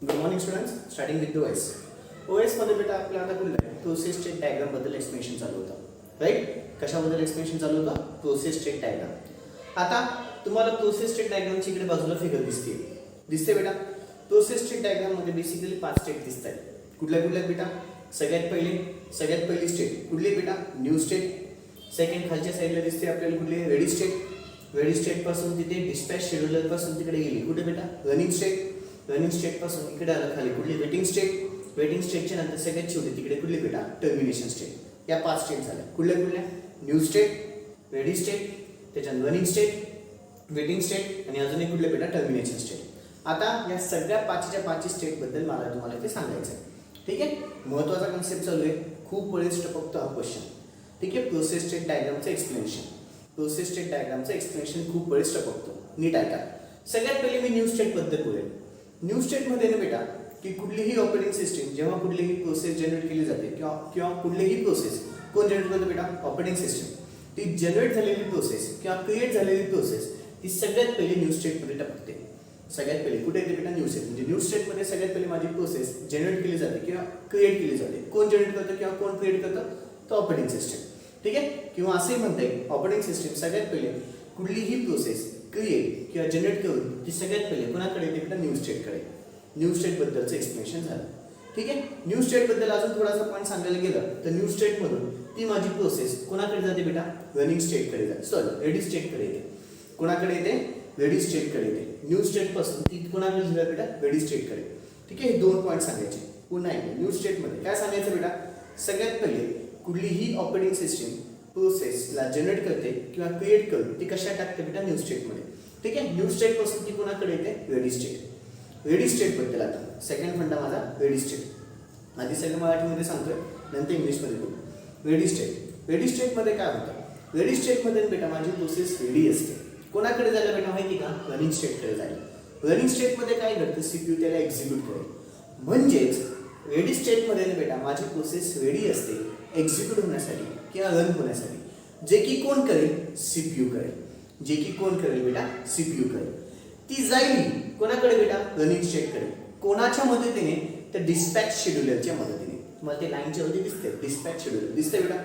Good morning students. Starting with OS. OS मध्ये बेटा आपल्या आता कुठलं प्रोसेस स्टेट डायग्राम बद्दल एक्सप्लेनेशन चालू होतं. राईट? कशाबद्दल एक्सप्लेनेशन चालू होतं? Process state diagram. आता तुम्हाला प्रोसेस स्टेट डायग्रामची इकडे बाजूला फिगर दिसते बेटा. प्रोसेस स्टेट डायग्राम मध्ये बेसिकली 5 स्टेट दिसत आहेत. कुठल्या बेटा? सगळ्यात पहिली स्टेट कुठली बेटा? New state. सेकंड खालच्या साईडला दिसते आपल्याला कुठली? रेडी स्टेट पासून तिथे डिस्पॅच शेड्यूलर पासून तिकडे गेली कुठे बेटा? रनिंग स्टेट पासून इकडे आलं खाली कुठली? वेटिंग स्टेटच्या नंतर सगळ्यात शेवटी तिकडे कुठली बेटा? Termination state. या 5 स्टेट झाल्या. कुठल्या? न्यू स्टेट, रेडी स्टेट, त्याच्यानंतर रनिंग स्टेट, वेटिंग स्टेट आणि अजून एक कुठले बेटा? Termination state. आता या सगळ्या 5च्या स्टेट बद्दल मला तुम्हाला ते सांगायचं आहे. ठीक आहे? महत्त्वाचा कन्सेप्ट चालू आहे. खूप वेळेस टपकतो हा क्वेश्चन. ठीक आहे? प्रोसेस स्टेट डायग्रामचं एक्सप्लेनेशन खूप वेळेस टपकतो. नीट ऐका. सगळ्यात पहिले मी न्यू स्टेट बद्दल बोलेन. न्यू स्टेटमध्ये ना बेटा की कुठलीही ऑपरेटिंग सिस्टीम जेव्हा कुठलीही प्रोसेस जनरेट केली जाते किंवा कुठलीही प्रोसेस कोण जनरेट करतो बेटा? Operating system. ती जनरेट झालेली प्रोसेस किंवा क्रिएट झालेली प्रोसेस ती सगळ्यात पहिले न्यू स्टेटमध्ये टपकते. सगळ्यात पहिले कुठे येते बेटा? New state. म्हणजे न्यू स्टेटमध्ये सगळ्यात पहिले माझी प्रोसेस जनरेट केली जाते किंवा क्रिएट केली जाते. कोण जनरेट करतं किंवा कोण क्रिएट करतं? तर ऑपरेटिंग सिस्टीम. ठीक आहे? किंवा असंही म्हणता येईल ऑपरेटिंग सिस्टीम सगळ्यात पहिले कुठलीही प्रोसेस क्रिएट किंवा जनरेट करून ती सगळ्यात पहिले कोणाकडे येते बेटा? न्यू स्टेटकडे. न्यू स्टेट बद्दलचं एक्सप्लेनेशन झालं. ठीक आहे? न्यू स्टेट बद्दल अजून थोडासा पॉईंट सांगायला गेलं तर न्यू स्टेट मधून ती माझी प्रोसेस कोणाकडे जाते बेटा? रनिंग स्टेटकडे जाते. सॉरी, रेडी स्टेटकडे येते. कोणाकडे येते? रेडी स्टेटकडे येते. न्यू स्टेट पासून ती कोणाकडे जाते बेटा? रेडी स्टेटकडे. ठीक आहे? हे 2 पॉईंट सांगायचे. पुन्हा एकदा न्यू स्टेटमध्ये काय सांगायचं बेटा? सगळ्यात पहिले कुठलीही ऑपरेटिंग सिस्टीम प्रोसेसला जनरेट करते किंवा क्रिएट करून ती कशा टाकते बेटा? न्यू स्टेटमध्ये. ठीक आहे? न्यू स्टेट पासून ती कोणाकडे येते? Ready state. रेडी स्टेट बद्दल आता सेकंड फंडा माझा रेडी स्टेट. आधी सगळं मराठीमध्ये सांगतोय, नंतर इंग्लिशमध्ये बोलू. रेडी स्टेटमध्ये काय होतं? रेडी स्टेटमध्ये बेटा माझी प्रोसेस रेडी असते. कोणाकडे जायला बेटा माहिती का? रनिंग स्टेटकडे जायला. रनिंग स्टेटमध्ये काय करतं? CPU त्याला एक्झिक्यूट करेल. म्हणजेच रेडी स्टेटमध्ये बेटा माझी प्रोसेस रेडी असते एक्झिक्यूट होण्यासाठी किंवा रन होण्यासाठी. जे की कोण करेल? CPU करेल. जे की कोण करेल बेटा? CPU करेल. ती जाईल कोणाकडे बेटा? रनिंग स्टेटकडे. कोणाच्या मदतीने? तर डिस्पॅच शेड्यूलरच्या मदतीने. तुम्हाला ते लाईनच्या वरती दिसते डिस्पॅच शेड्यूलर दिसते बेटा.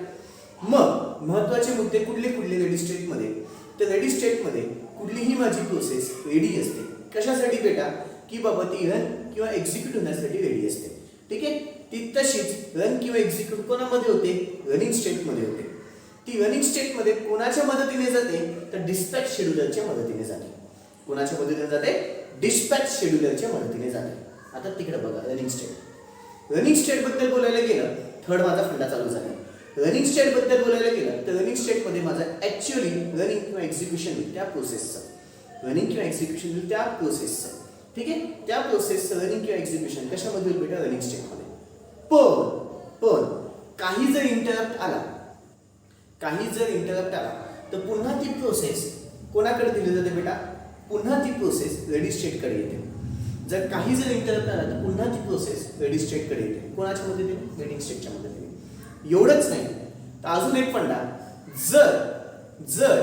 मग महत्त्वाचे मुद्दे कुठले रेडी स्टेटमध्ये? तर रेडी स्टेटमध्ये कुठलीही माझी प्रोसेस रेडी असते. कशासाठी बेटा? की बाबा ती रन किंवा एक्झिक्यूट होण्यासाठी रेडी असते. ठीक आहे? ती तशीच रन किंवा एक्झिक्यूट कोणामध्ये होते? रनिंग स्टेटमध्ये होते. ती रनिंग स्टेटमध्ये कोणाच्या मदतीने जाते? तर डिस्पॅच शेड्यूलरच्या मदतीने जाते. कोणाच्या मदतीने जाते? डिस्पॅच शेड्यूलरच्या मदतीने जाते. आता तिकडे बघा रनिंग स्टेट बद्दल बोलायला गेलं थर्ड माझा फंडा चालू झाला. रनिंग स्टेट बद्दल बोलायला गेलं तर रनिंग स्टेटमध्ये माझा ऍक्च्युअली रनिंग किंवा एक्झिक्युशन होईल त्या प्रोसेसचं. ठीक आहे? त्या प्रोसेसचं रनिंग किंवा एक्झिक्युशन कशामध्ये होईल बेटा? रनिंग स्टेटमध्ये. पण काही जर इंटरप्ट आला तर पुन्हा ती प्रोसेस कोणाकडे दिली जाते बेटा? पुन्हा ती प्रोसेस रेडी स्टेटकडे येते. जर काही जर इंटरप्ट आला तर पुन्हा ती प्रोसेस रेडी स्टेटकडे येते. कोणाच्या मदतीने? वेटिंग स्टेटच्या मदतीने. एवढंच नाही तर अजून एक फंडा. जर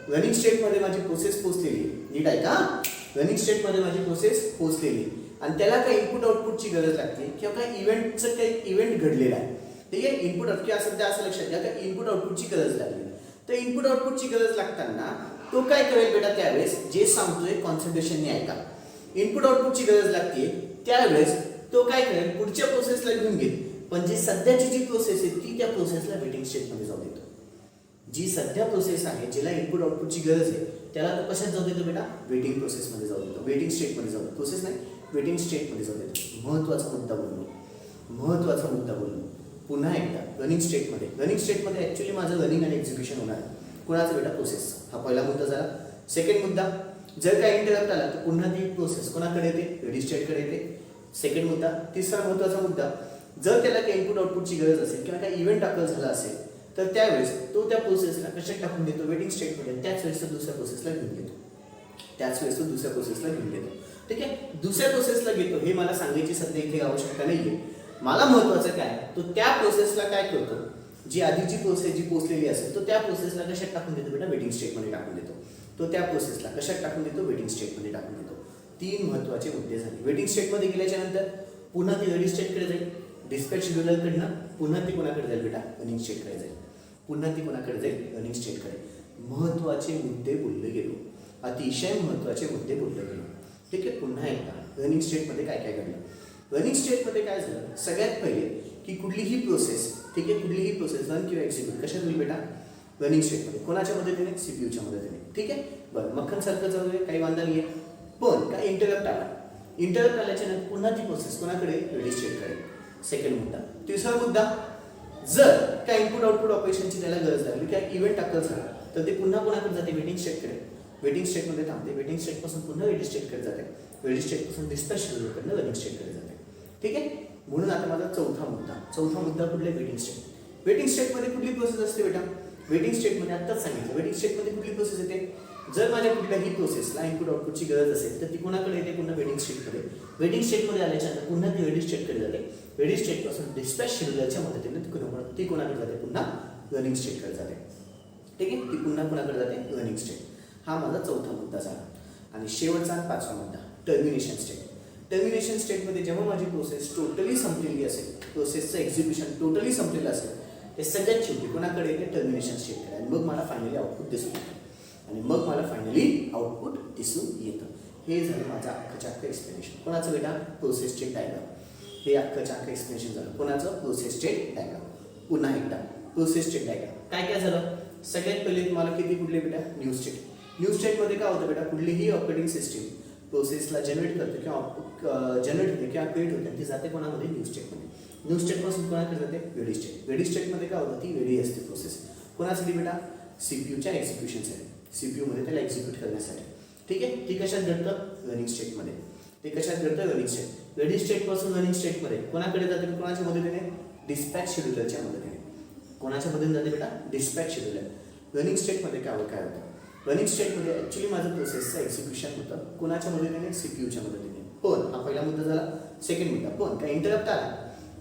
रनिंग स्टेटमध्ये माझी प्रोसेस पोहोचलेली, नीट ऐका, रनिंग स्टेटमध्ये माझी प्रोसेस पोहोचलेली आणि त्याला काही इनपुट आउटपुटची गरज लागते किंवा काही इव्हेंट घडलेला आहे. ठीक आहे? इनपुट किंवा सध्या असं लक्षात घ्या की इनपुट आउटपुटची गरज लागली. तर इनपुट आउटपुटची गरज लागताना तो काय करेल बेटा? त्यावेळेस जे सांगतोय कॉन्सन्ट्रेशनने ऐका. इनपुट आउटपुटची गरज लागते त्यावेळेस तो काय करेल? पुढच्या प्रोसेसला घेऊन घेईल. पण जी सध्याची जी प्रोसेस आहे ती त्या प्रोसेसला वेटिंग स्टेटमध्ये जाऊ देतो. जी सध्या प्रोसेस आहे जिला इनपुट आउटपुटची गरज आहे त्याला तो कशात जाऊ देतो बेटा? वेटिंग प्रोसेसमध्ये जाऊ देतो. वेटिंग स्टेटमध्ये जाऊ देतो. प्रोसेस नाही, वेटिंग स्टेटमध्ये जाऊ देतो. महत्त्वाचा मुद्दा बोललो. पुन्हा एकदा रनिंग स्टेटमध्ये ऍक्च्युली माझं रनिंग आणि एक्झिक्युशन होणार आहे. कुणाचा बेटा? प्रोसेस. हा पहिला मुद्दा झाला. सेकंड मुद्दा, जर काही इंटरप्ट आला तर पुन्हा ती प्रोसेस कोणाकडे येते? रेडी स्टेटकडे येते. सेकंड मुद्दा. तिसरा महत्त्वाचा मुद्दा, जर त्याला काही इनपुट आउटपुटची गरज असेल किंवा काही इव्हेंट दाखल झाला असेल तर त्यावेळेस तो त्या प्रोसेसला कशात टाकून देतो? वेटिंग स्टेटमध्ये. त्याच वेळेस तो दुसऱ्या प्रोसेसला घेऊन घेतो. ठीक आहे? दुसऱ्या प्रोसेसला घेतो हे मला सांगायची सध्या इथे आवश्यकता नाहीये. मला महत्त्वाचं काय? तो त्या प्रोसेसला काय करतो? जी आधीची प्रोसेस जी पोहोचलेली असेल तो त्या प्रोसेसला कशात टाकून देतो बेटा? वेटिंग स्टेटमध्ये टाकून देतो. तो त्या प्रोसेसला कशात टाकून देतो? वेटिंग स्टेटमध्ये टाकून देतो. तीन महत्त्वाचे मुद्दे झाले. वेटिंग स्टेटमध्ये गेल्याच्या नंतर पुन्हा ती रेडी स्टेटकडे जाईल. डिस्पॅच शेड्यूलरकडनं पुन्हा ती कोणाकडे जाईल बेटा? रनिंग स्टेटकडे जाईल. पुन्हा ती कोणाकडे जाईल? रनिंग स्टेटकडे. महत्त्वाचे मुद्दे बोलले गेलो, अतिशय महत्त्वाचे मुद्दे बोलले गेलो. ठीक आहे. पुन्हा एकदा रनिंग स्टेटमध्ये काय काय घडलं? रनिंग स्टेटमध्ये काय झालं? सगळ्यात पहिले की कुठलीही प्रोसेस, ठीक आहे, कुठलीही प्रोसेस रन किंवा एक्झिक्यूट कशात होईल बेटा? रनिंग स्टेटमध्ये. कोणाच्या मदतीने? सीपीयूच्या मदतीने. ठीक आहे. बरं, मक्खन सारखं चालू आहे, काही वांधा नाही आहे. पण काय इंटरप्ट आला. इंटरप्ट आल्याच्या नंतर पुन्हा ती प्रोसेस कोणाकडे? रेडी स्टेटकडे. सेकंड मुद्दा. तिसरा मुद्दा, जर काय इनपुट आउटपुट ऑपरेशनची त्याला गरज लागली, काय इव्हेंट टाकल झाला, तर ते पुन्हा कोणाकडे जाते? वेटिंग स्टेटकडे. वेटिंग स्टेटमध्ये थांबते. वेटिंग स्टेटपासून पुन्हा रेडी स्टेटकडे जाते. रेडी स्टेटपासून डिस्पॅच शेड्यूलरकडनं रनिंग स्टेटकडे जाते. ठीक आहे. म्हणून आता माझा चौथा मुद्दा कुठला? Waiting state. वेटिंग स्टेटमध्ये कुठली प्रोसेस असते बेटा? वेटिंग स्टेटमध्ये आत्ताच सांगितलं. वेटिंग स्टेटमध्ये कुठली प्रोसेस येते? जर माझ्या कुठल्याही प्रोसेसला इनपुट आउटपुटची गरज असेल तर ती कोणाकडे येते? पुन्हा वेटिंग स्टेटकडे. वेटिंग स्टेटमध्ये आल्याच्या नंतर पुन्हा ती रेडी स्टेटकडे जाते. रेडी स्टेटपासून डिस्पॅच शेड्यूलरच्या मदतीने ती कोणाकडे जाते? पुन्हा रनिंग स्टेटकडे जाते. ठीक आहे. ती पुन्हा कोणाकडे जाते? Running state. हा माझा चौथा मुद्दा झाला. आणि शेवटचा पाचवा मुद्दा, टर्मिनेशन स्टेट. टर्मिनेशन स्टेटमध्ये जेव्हा माझी प्रोसेस टोटली संपलेली असेल, प्रोसेसचं एक्झिक्युशन टोटली संपलेलं असेल, ते सगळ्यात शेवटी कोणाकडे येते? टर्मिनेशन स्टेटकडे. आणि मग मला फायनली आउटपुट दिसून येतं. हे झालं माझं अख्खं एक्सप्लेनेशन. कोणाचं बेटा? Process state diagram. हे अख्खं एक्सप्लेनेशन झालं. कोणाचं? Process state diagram. पुन्हा एकदा प्रोसेस स्टेट डायग्राम. काय काय झालं? सगळ्यात पहिले तुम्हाला कुठले बेटा? New state. न्यू स्टेटमध्ये काय होतं बेटा? कुठलीही ऑपरेटिंग सिस्टीम प्रोसेसला जनरेट करते किंवा क्रिएट होते, ती जाते कोणामध्ये? न्यू स्टेटमध्ये. न्यू स्टेटपासून कोणाकडे जाते? Ready state. रेडी स्टेटमध्ये काय होतं? ती रेडी असते प्रोसेस. कोणासाठी बेटा? सीपीयूच्या एक्झिक्युशनसाठी. सीपीयूमध्ये त्याला एक्झिक्यूट करण्यासाठी. ठीक आहे. ती कशात घडतं? रनिंग स्टेटमध्ये. ते कशात घडतं? Running state. रेडी स्टेटपासून रनिंग स्टेटमध्ये कोणाकडे जाते? कोणाच्या मदतीने? डिस्पॅच शेड्यूलरच्या मदतीने. कोणाच्या मदतीने जाते बेटा? Dispatch scheduler. रनिंग स्टेटमध्ये काय होतं? रनिंग स्टेटमध्ये ॲक्च्युली माझं प्रोसेसचं एक्झिक्युशन होतं कोणाच्या मदतीने? सीपीयूच्या मदतीने. पण हा पहिला मुद्दा झाला. सेकंड मुद्दा, पण काय इंटरप्ट आला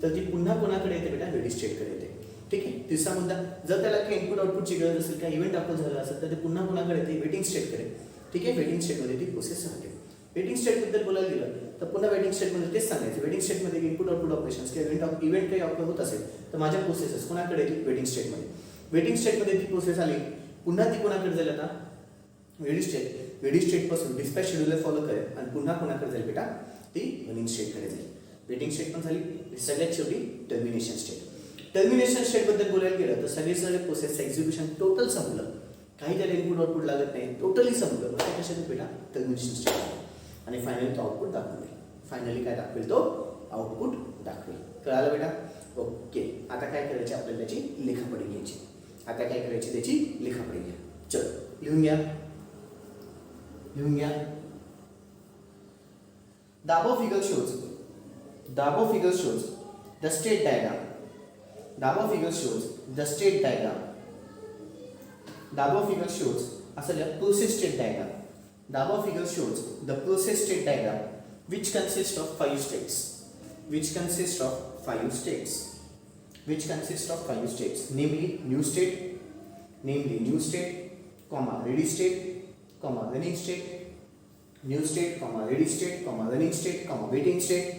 तर ती पुन्हा कोणाकडे येते बेटा? रेडी स्टेटकडे येते. ठीक आहे. तिसरा मुद्दा, जर त्याला काही इनपुट आउटपुटची गरज असेल, काही इव्हेंट दाखवून झाला असेल तर ते पुन्हा कोणाकडे येते? वेटिंग स्टेटकडे. ठीक आहे. वेटिंग स्टेटमध्ये ती प्रोसेस राहते. वेटिंग स्टेटबद्दल बोलायला गेलं तर पुन्हा वेटिंग स्टेटमध्ये तेच सांगायचं. वेटिंग स्टेटमध्ये इनपुट आउटपुट ऑपरेशन्स किंवा इव्हेंट काही ऑफर होत असेल तर माझ्या प्रोसेसेस कोणाकडे येतील? वेटिंग स्टेटमध्ये. वेटिंग स्टेटमध्ये ती प्रोसेस आली, पुन्हा ती कोणाकडे जाईल? आता रेडी स्टेट. रेडी स्टेटपासून डिस्पॅच शेड्यूलर फॉलो करेल आणि पुन्हा कोणाकडे जाईल बेटा? ती रनिंग स्टेटकडे जाईल. वेटिंग स्टेट पण झाली. सगळ्यात शेवटी टर्मिनेशन स्टेट. टर्मिनेशन स्टेटबद्दल बोलायला गेलं तर सगळे प्रोसेसचं एक्झिक्युशन टोटल संपलं, काही त्याला इनपुट आउटपुट लागत नाही, टोटली संपलं. मग कशात बेटा? Termination state. आणि फायनली तो आउटपुट दाखवेल. फायनली काय दाखवेल? तो आउटपुट दाखवेल. कळालं बेटा? ओके. आता काय करायचे? आपल्याला त्याची लिखापडी घ्यायची. आता काय करायची? त्याची लिखापडी घ्या. चल लिहून घ्या. The above figure shows the state diagram. The above figure shows the state diagram. The above figure shows the process state diagram. The above figure shows the process state diagram which consists of 5 states. Which consists of 5 states. Namely new state, comma ready state, comma running state, new state, comma ready state, comma running state, comma waiting state,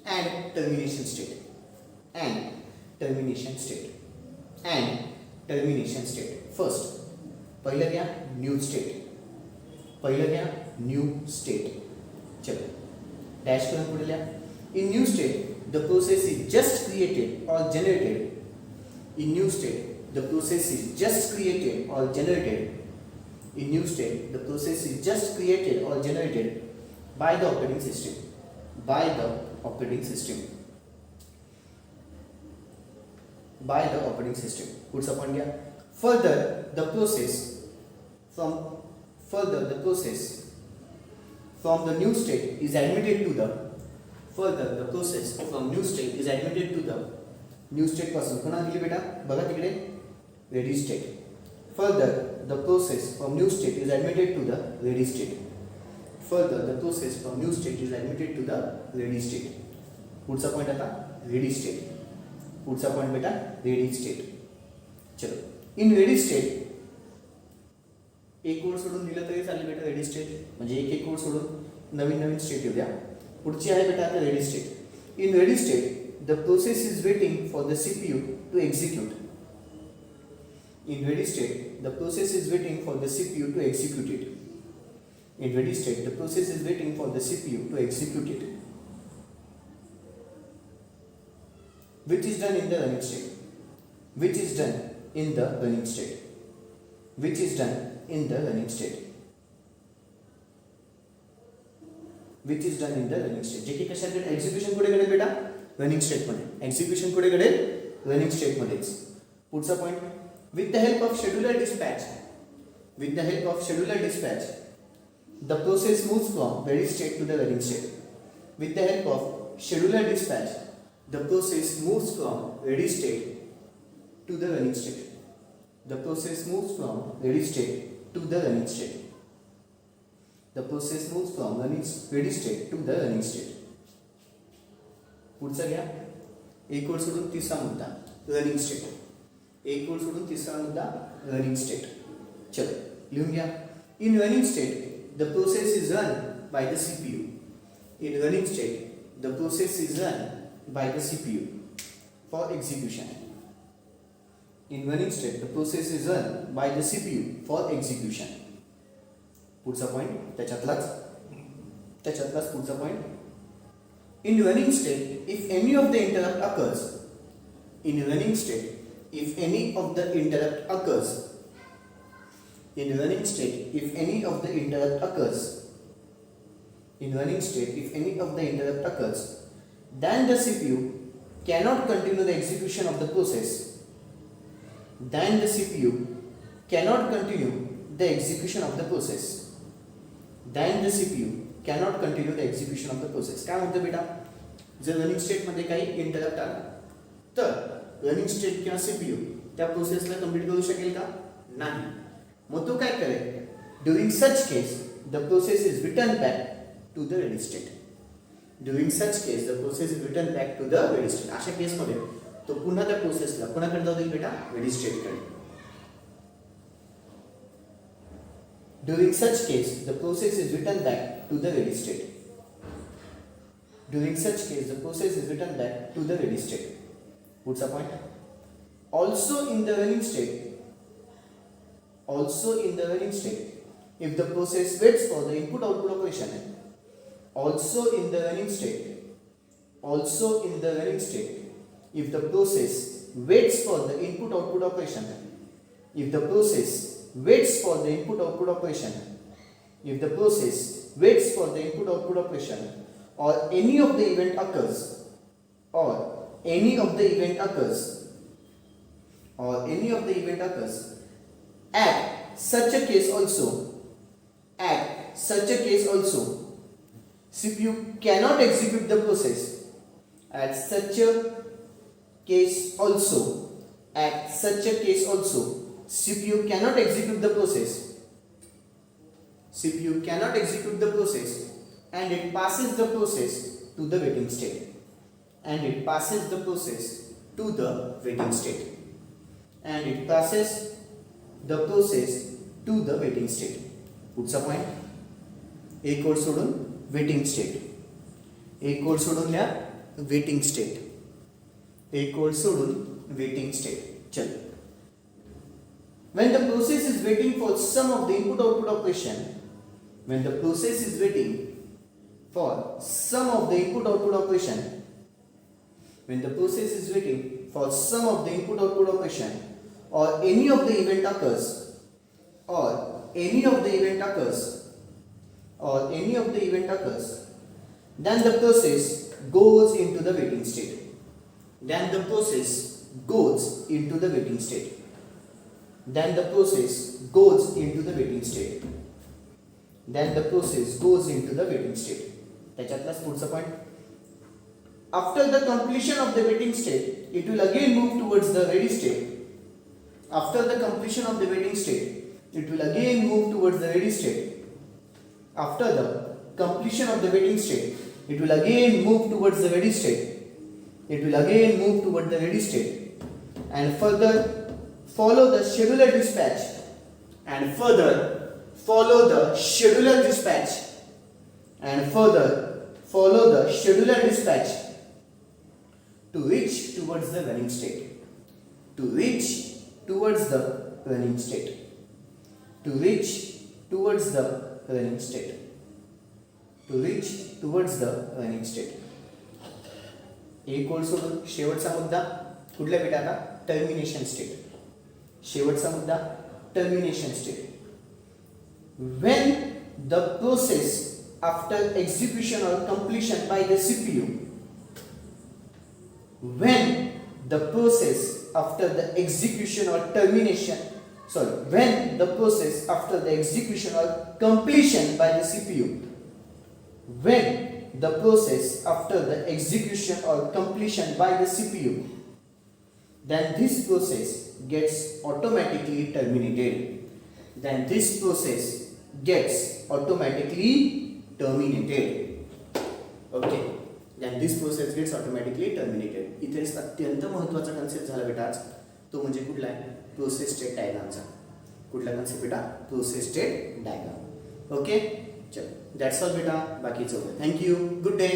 and termination state. First, पहिला क्या? New state. चलो dash करून पुढे लिहा. In new state, the process is just created or generated. In new state, the process is just created or generated. In new state, the process is just created or generated by the operating system. Puts upon here. Further, the process from the new state is admitted to the new state पासून कोणा दिली बेटा? बघा तिकडे ready state. Further, the process from new state is admitted to the ready state. पुढचा point आता ready state. पुढचा point बेटा ready state. चलो in ready state एक कोड सोडून दिलं तरी चालेल बेटा रेडी स्टेट, म्हणजे एक कोड सोडून नवीन स्टेट येऊ द्या. पुढची आहे बेटा आता ready state. In ready state the process is waiting for the CPU to execute. In ready state, the process is waiting for the CPU to execute it. In ready state, the process is waiting for the CPU to execute it, which is done in the running state. Which is done in the running state. Which is done in the running state. Which is done in the running state. जे की कशाकडे execution कुठे घडेल बेटा? Running state मध्ये. Execution कुठे घडेल? Running state मध्येच. पुढचा point. With the help of scheduler dispatch, the process moves from ready state to the running state. With the help of scheduler dispatch, the process moves from ready state to the running state. The process moves from ready state to the running state. The process moves from ready state to the running state. पुढचा घ्या. एक code सोडून तिसरा मुद्दा running state. एक code सोडून तिसरा मुद्दा रनिंग स्टेट. चलो लिहून घ्या. In running state the process is run by the CPU. In running state the process is run by the CPU for execution. In running state the process is run by the CPU for execution. पुढचा point त्याच्यातलाच पुढचा point. In running state if any of the interrupt occurs. In running state if any of the interrupt occurs. In running state if any of the interrupt occurs. In running state if any of the interrupt occurs, then the CPU cannot continue the execution of the process. Then the CPU cannot continue the execution of the process. Then the CPU cannot continue the execution of the process. काय म्हणतो बेटा? जर running state मध्ये काही interrupt आला तर running state किंवा CPU त्या प्रोसेसला कंप्लीट करू शकेल का? नाही. मग तो काय करेल? During such case the process is return back to the ready state. During such case the process is return back to the ready state. अशा केसमध्ये तो पुन्हा त्या प्रोसेसला कोणाकडे जाऊ देईल बेटा? रेडी स्टेटकडे. During such case the process is return back to the ready state. During such case, the process is returned back to the ready state. What's the point? Also in the running state, if the process waits for the input-output operation, also in the running state, if the process waits for the input-output operation, if the process waits for the input-output operation, or any of the event occurs, at such a case also, CPU cannot execute the process. At such a case also, CPU cannot execute the process. And it passes the process to the waiting state. पुढचा point. एक code सोडून waiting state. एक code सोडून लिहा waiting state. चलो. When the process is waiting for some of the input-output operation, for some of the input-output operation, or any of the event occurs, then the process goes into the waiting state. Then the process goes into the waiting state. त्याच्यातलाच पुढचा point. After the completion of the waiting state, it will again move towards the ready state. After the completion of the waiting state, it will again move towards the ready state. After the completion of the waiting state, it will again move towards the ready state. And further follow the scheduler dispatch. And further follow the scheduler dispatch and further follow the scheduler dispatch to reach towards the running state. To reach towards the running state. To reach towards the running state. To reach towards the running state. एक ओळ सोडून शेवटचा मुद्दा कुठला बेटा आता termination state. शेवटचा मुद्दा termination state. When the process after execution or completion by the CPU, when the process after the execution or termination, when the process after the execution or completion by the CPU, when the process after the execution or completion by the CPU, then this process gets automatically terminated. Then this process gets automatically terminated. Okay. Then this process gets automatically terminated. इथे अत्यंत महत्त्वाचा concept झाला बेटा आज. तो म्हणजे कुठला आहे? प्रोसेस स्टेट डायग्रामचा. कुठला कन्सेप्ट बेटा? Process state diagram. ओके चलो दॅट्स ऑल बेटा. बाकीचं थँक्यू. Good day.